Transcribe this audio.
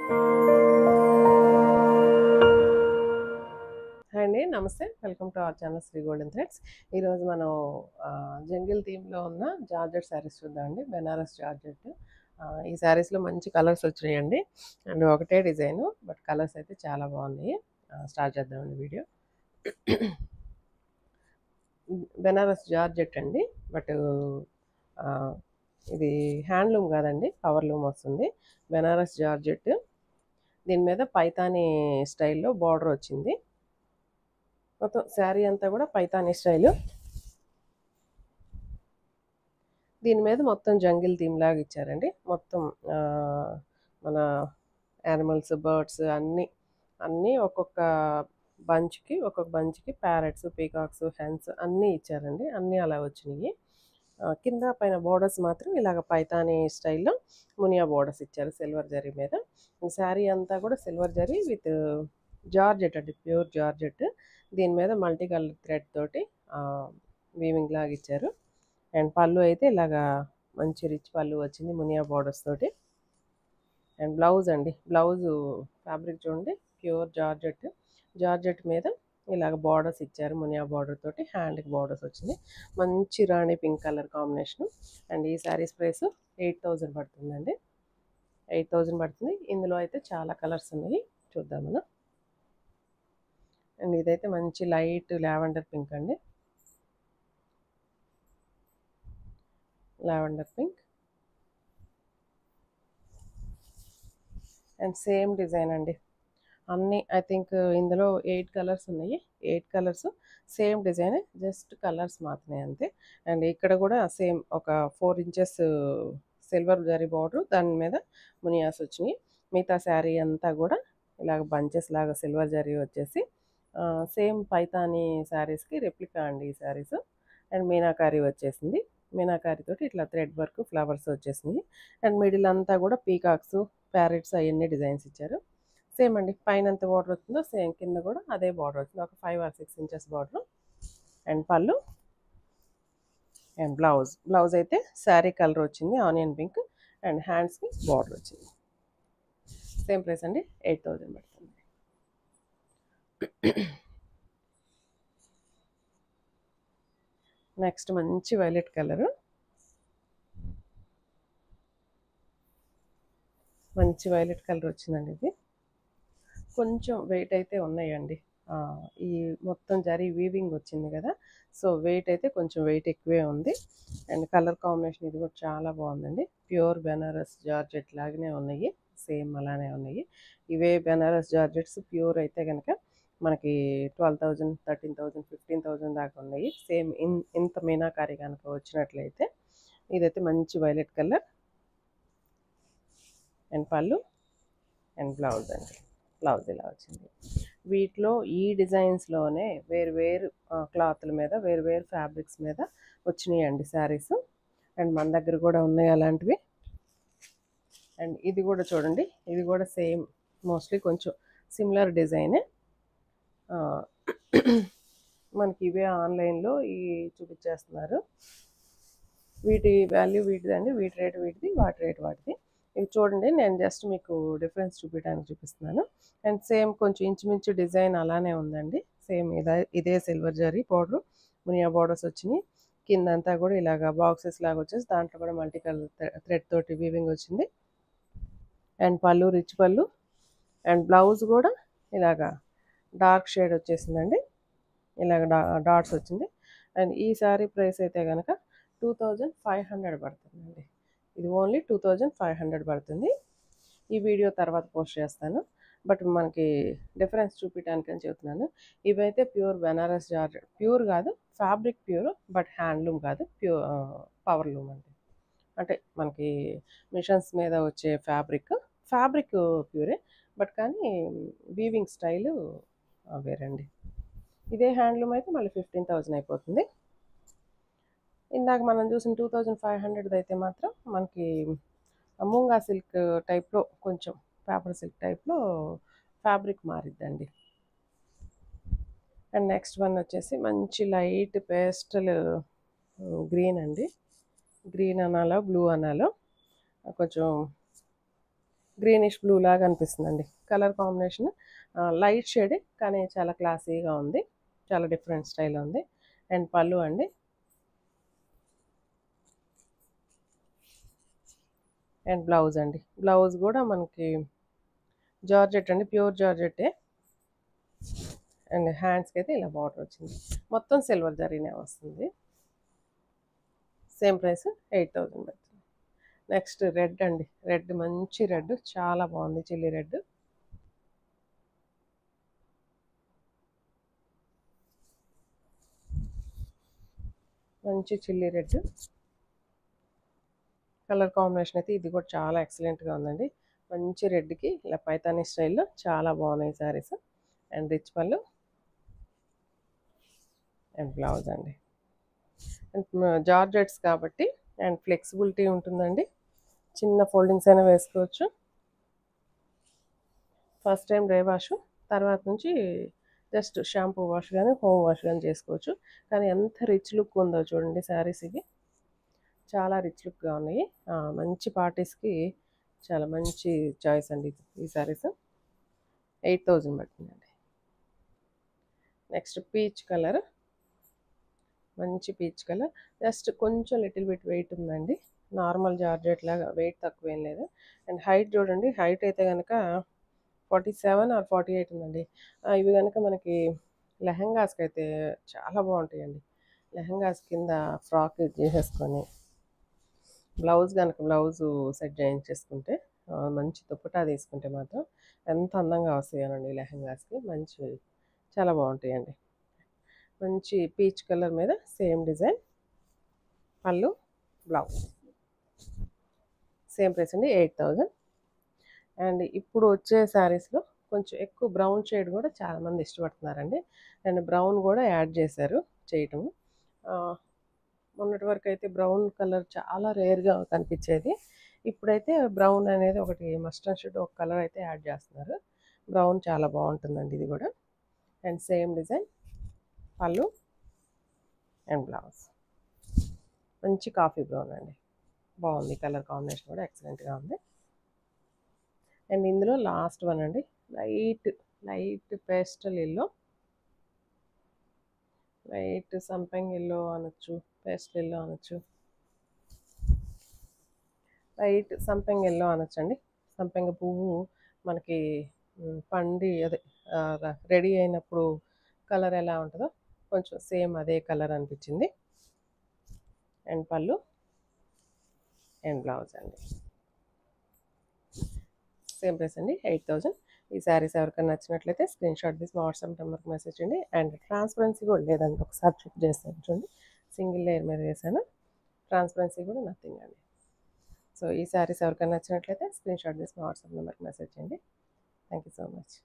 Hi అండి, నమస్తే. Welcome to our channel Shri golden threads. ఈరోజు మనం జంగిల్ థీమ్లో ఉన్న జార్జెట్ శారీస్ చూద్దామండి. బెనారస్ జార్జెట్. ఈ శారీస్లో మంచి కలర్స్ వచ్చినాయండి. అండ్ ఒకటే డిజైను, బట్ కలర్స్ అయితే చాలా బాగున్నాయి. స్టార్ట్ చేద్దామండి వీడియో. బెనారస్ జార్జెట్ అండి, బట్ ఇది హ్యాండ్లూమ్ కాదండి, పవర్లూమ్ వస్తుంది. బెనారస్ జార్జెట్, దీని మీద పైతానీ స్టైల్లో బార్డర్ వచ్చింది. మొత్తం శారీ అంతా కూడా పైతానీ స్టైలు. దీని మీద మొత్తం జంగిల్ థీమ్ లాగా ఇచ్చారండి. మొత్తం మన యానిమల్స్, బర్డ్స్ అన్నీ ఒక్కొక్క బంచ్కి ప్యారెట్స్, పీకాక్స్, హెన్స్ అన్నీ ఇచ్చారండి. అన్నీ అలా వచ్చినాయి. కింద పైన బోర్డర్స్ మాత్రం ఇలాగ పైతానీ స్టైల్లో మునియా బోర్డర్స్ ఇచ్చారు సిల్వర్ జరీ మీద. శారీ అంతా కూడా సిల్వర్ జరీ విత్ జార్జెట్ అండి, ప్యూర్ జార్జెట్. దీని మీద మల్టీ కలర్ థ్రెడ్ తోటి వీవింగ్ లాగా ఇచ్చారు. అండ్ పళ్ళు అయితే ఇలాగా మంచి రిచ్ పళ్ళు వచ్చింది మునియా బోర్డర్స్ తోటి. అండ్ బ్లౌజ్ అండి, బ్లౌజు ఫ్యాబ్రిక్ చూడండి, ప్యూర్ జార్జెట్ మీద ఇలాగ బార్డర్స్ ఇచ్చారు మునియా బార్డర్ తోటి. హ్యాండ్కి బార్డర్స్ వచ్చింది. మంచి రాణి పింక్ కలర్ కాంబినేషన్. అండ్ ఈ శారీస్ ప్రైస్ 8,000 పడుతుందండి. 8,000 పడుతుంది. ఇందులో అయితే చాలా కలర్స్ ఉన్నాయి, చూద్దాం మనం. అండ్ ఇదైతే మంచి లైట్ లావెండర్ పింక్ అండి, lavender pink. And same design అండి, అన్నీ ఐ థింక్ ఇందులో 8 కలర్స్ ఉన్నాయి. 8 colours same design, just colours మాత్రమే అంతే. అండ్ ఇక్కడ కూడా సేమ్ ఒక 4 ఇంచెస్ సిల్వర్ జరీ బార్డర్, దాని మీద మునియాస్ వచ్చినాయి. మిగతా శారీ అంతా కూడా ఇలాగ బంచెస్ లాగా సిల్వర్ జరీ వచ్చేసి సేమ్ పైతానీ శారీస్కి రెప్లికా అండి ఈ శారీస్. అండ్ మీనాకారీ వచ్చేసింది. మీనాకారీ తోటి ఇట్లా థ్రెడ్ వర్క్, ఫ్లవర్స్ వచ్చేసింది. అండ్ మిడిల్ అంతా కూడా పీకాక్స్, ప్యారెట్స్ అవన్నీ డిజైన్స్ ఇచ్చారు. సేమ్ అండి, పైన ఎంత బార్డర్ వచ్చిందో సేమ్ కింద కూడా అదే బార్డర్ వచ్చింది, ఒక 5 or 6 ఇంచెస్ బార్డర్. అండ్ పళ్ళు అండ్ బ్లౌజ్ అయితే శారీ కలర్ వచ్చింది, ఆనియన్ పింక్. అండ్ హ్యాండ్స్కి బార్డర్ వచ్చింది. సేమ్ ప్రైస్ అండి, 8,000 పడుతుంది. నెక్స్ట్ మంచి వైలెట్ కలరు, మంచి వైలెట్ కలర్ వచ్చిందండి. ఇది కొంచెం వెయిట్ అయితే ఉన్నాయండి. ఈ మొత్తం జరీ వీవింగ్ వచ్చింది కదా, సో వెయిట్ అయితే కొంచెం వెయిట్ ఎక్కువే ఉంది. అండ్ కలర్ కాంబినేషన్ ఇది కూడా చాలా బాగుందండి. ప్యూర్ బెనారస్ జార్జెట్ లాగానే ఉన్నాయి, సేమ్ అలానే ఉన్నాయి. ఇవే బెనారస్ జార్జెట్స్ ప్యూర్ అయితే కనుక మనకి 12,000, 13,000, 15,000 దాకా ఉన్నాయి. సేమ్ ఇంత మీనాకారి కనుక వచ్చినట్లయితే. ఇదైతే మంచి వైలెట్ కలర్. అండ్ పళ్ళు అండ్ బ్లౌజ్ అండి, బ్లౌజ్ ఇలా వచ్చింది. వీటిలో ఈ డిజైన్స్లోనే వేరు క్లాత్ల మీద, వేరు ఫ్యాబ్రిక్స్ మీద వచ్చినాయండి శారీస్. అండ్ మన దగ్గర కూడా ఉన్నాయి అలాంటివి. అండ్ ఇది కూడా చూడండి, ఇది కూడా సేమ్ మోస్ట్లీ కొంచెం సిమిలర్ డిజైనే. మనకి ఇవే ఆన్లైన్లో ఈ చూపించేస్తున్నారు. వీటి వాల్యూ వీటిదండి, వీటి రేటు వీటిది, వాటి రేటు వాటిది. ఇవి చూడండి, నేను జస్ట్ మీకు డిఫరెన్స్ చూపించడానికి చూపిస్తున్నాను. అండ్ సేమ్ కొంచెం ఇంచుమించు డిజైన్ అలానే ఉందండి. సేమ్ ఇదే silver zari border, Muniya borders వచ్చినాయి. కిందంతా కూడా ఇలాగా బాక్సెస్ లాగా వచ్చేసి దాంట్లో కూడా మల్టీ కలర్ థ్రెడ్ తోటి వీవింగ్ వచ్చింది. అండ్ పళ్ళు రిచ్ పళ్ళు. అండ్ బ్లౌజ్ కూడా ఇలాగా డార్క్ షేడ్ వచ్చేసిందండి, ఇలాగ డాట్స్ వచ్చింది. అండ్ ఈ శారీ ప్రైస్ అయితే కనుక 2,500 పడుతుందండి. ఇది ఓన్లీ 2,500 పడుతుంది. ఈ వీడియో తర్వాత పోస్ట్ చేస్తాను, బట్ మనకి డిఫరెన్స్ చూపించడానికి అని చెప్తున్నాను. ఇవైతే ప్యూర్ బెనారస్ జార్జెట్, ప్యూర్ కాదు ఫ్యాబ్రిక్ ప్యూర్, బట్ హ్యాండ్లూమ్ కాదు, పవర్లూమ్ అండి. అంటే మనకి మిషన్స్ మీద వచ్చే ఫ్యాబ్రిక్ ప్యూరే, బట్ కానీ వీవింగ్ స్టైలు వేరండి. ఇదే హ్యాండ్లూమ్ అయితే మళ్ళీ 15,000 అయిపోతుంది. ఇందాక మనం చూసిన 2,500 అయితే మాత్రం మనకి మూంగా సిల్క్ టైప్లో, కొంచెం పేపర్ సిల్క్ టైప్లో ఫ్యాబ్రిక్ మారిద్దండి. అండ్ నెక్స్ట్ వన్ వచ్చేసి మంచి లైట్ పేస్టల్ గ్రీన్ అండి. గ్రీన్ అనాలో బ్లూ అనాలో, కొంచెం గ్రీనిష్ బ్లూ లాగా అనిపిస్తుందండి. కలర్ కాంబినేషన్ లైట్ షేడ్ కానీ చాలా క్లాసీగా ఉంది. చాలా డిఫరెంట్ స్టైల్ ఉంది. అండ్ పళ్ళు అండి. అండ్ బ్లౌజ్ అండి. బ్లౌజ్ కూడా మనకి జార్జెట్ అండి, ప్యూర్ జార్జెట్టే. అండ్ హ్యాండ్స్కి అయితే ఇలా బార్డర్ వచ్చింది. మొత్తం సిల్వర్ జరీనే వస్తుంది. సేమ్ ప్రైస్ 8000 పడుతుంది. నెక్స్ట్ రెడ్ అండి. రెడ్ మంచి రెడ్, చాలా బాగుంది. Chilli red. మంచి చిల్లీ రెడ్ కలర్ కాంబినేషన్ అయితే ఇది కూడా చాలా ఎక్సలెంట్గా ఉందండి. మంచి రెడ్కి ఇలా పైతానీ స్టైల్లో చాలా బాగున్నాయి శారీస్. అండ్ రిచ్ పళ్ళు అండ్ బ్లౌజ్ అండి. అండ్ జార్జెట్స్ కాబట్టి అండ్ ఫ్లెక్సిబిలిటీ ఉంటుందండి. చిన్న ఫోల్డింగ్స్ అయినా వేసుకోవచ్చు. ఫస్ట్ టైం డ్రై వాష్, తర్వాత నుంచి జస్ట్ షాంపూ వాష్ కానీ హోమ్ వాష్ కానీ చేసుకోవచ్చు. కానీ ఎంత రిచ్ లుక్ ఉందో చూడండి శారీస్. ఇవి చాలా రిచ్ లుక్గా ఉన్నాయి. మంచి పార్టీస్కి చాలా మంచి చాయిస్ అండి ఈ శారీస్. 8000 పడుతుందండి. నెక్స్ట్ పీచ్ కలర్, మంచి పీచ్ కలర్. జస్ట్ కొంచెం లిటిల్ బిట్ వెయిట్ ఉందండి. నార్మల్ జార్జెట్ లాగా వెయిట్ తక్కువ ఏం లేదు. అండ్ హైట్ చూడండి. హైట్ అయితే కనుక 47 ఆర్ 48 ఉందండి. ఇవి కనుక మనకి లెహంగాస్కి అయితే చాలా బాగుంటాయండి. లెహంగాస్ కింద ఫ్రాక్ చేసేసుకొని బ్లౌజ్ కనుక బ్లౌజు సెట్ చేయించేసుకుంటే మంచి దుప్పటా తీసుకుంటే మాత్రం ఎంత అందంగా వస్తాయనండి లెహంగాస్కి. మంచి చాలా బాగుంటాయండి. మంచి పీచ్ కలర్ మీద సేమ్ డిజైన్, పళ్ళు, బ్లౌజ్. సేమ్ ప్రైస్ అండి 8000. అండ్ ఇప్పుడు వచ్చే శారీస్లో కొంచెం ఎక్కువ బ్రౌన్ షేడ్ కూడా చాలామంది ఇష్టపడుతున్నారండి. అండ్ బ్రౌన్ కూడా యాడ్ చేశారు చేయటము. మొన్నటి వరకు అయితే బ్రౌన్ కలర్ చాలా రేర్గా కనిపించేది. ఇప్పుడైతే బ్రౌన్ అనేది ఒకటి మస్ట్ అండ్ షుడ్ ఒక కలర్ అయితే యాడ్ చేస్తున్నారు. బ్రౌన్ చాలా బాగుంటుందండి ఇది కూడా. అండ్ సేమ్ డిజైన్, పళ్ళు అండ్ బ్లౌజ్. మంచి కాఫీ బ్రౌన్ అండి. బాగుంది. కలర్ కాంబినేషన్ కూడా ఎక్సలెంట్గా ఉంది. అండ్ ఇందులో లాస్ట్ వన్ అండి. Light light pastel yellow, light సంపెంగ్ ఎల్లో అనొచ్చు, పేస్టల్ ఎల్లో అనొచ్చు, లైట్ సంపెంగ్ ఎల్లో అనొచ్చండి. సంపెంగ పువ్వు మనకి పండి అదే రెడీ అయినప్పుడు కలర్ ఎలా ఉంటుందో కొంచెం సేమ్ అదే కలర్ అనిపించింది. అండ్ పళ్ళు అండ్ బ్లౌజ్ అండి. సేమ్ ప్రైస్ అండి 8000. ఈ శారీస్ ఎవరికైనా నచ్చినట్లయితే స్క్రీన్ షాట్ తీసి మా వాట్సాప్ నెంబర్కి మెసేజ్ చేయండి. అండ్ ట్రాన్స్పరెన్సీ కూడా లేదండి. ఒకసారి చెక్ చేస్తాను చూడండి. సింగిల్ లేయర్ మీద వేసాను. ట్రాన్స్పరెన్సీ కూడా నథింగ్ అండి. సో ఈ శారీస్ ఎవరికైనా నచ్చినట్లయితే స్క్రీన్ షాట్ తీసి మా వాట్సాప్ నెంబర్కి మెసేజ్ చేయండి. Thank you so much.